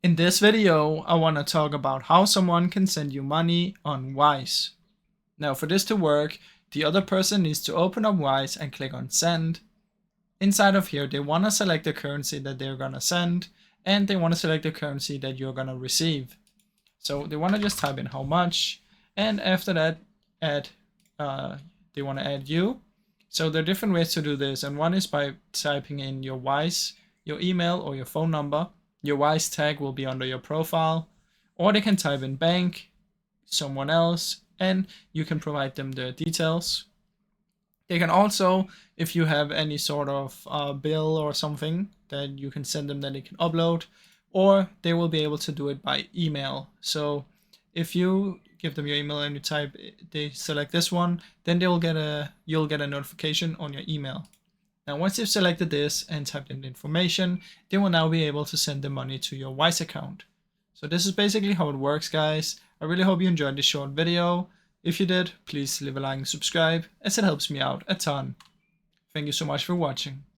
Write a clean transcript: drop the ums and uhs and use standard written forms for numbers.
In this video, I want to talk about how someone can send you money on Wise. Now for this to work, the other person needs to open up Wise and click on send. Inside of here, they want to select the currency that they're going to send, and they want to select the currency that you're going to receive. So they want to just type in how much, and after that, they want to add you. So there are different ways to do this, and one is by typing in your Wise, your email or your phone number. Your Wise tag will be under your profile, or they can type in bank, someone else, and you can provide them the details. They can also, if you have any sort of bill or something that you can send them that they can upload, or they will be able to do it by email. So if you give them your email and you type, they select this one, then you'll get a notification on your email. Now, once you've selected this and typed in the information, they will now be able to send the money to your Wise account. So this is basically how it works, guys. I really hope you enjoyed this short video. If you did, please leave a like and subscribe, as it helps me out a ton. Thank you so much for watching.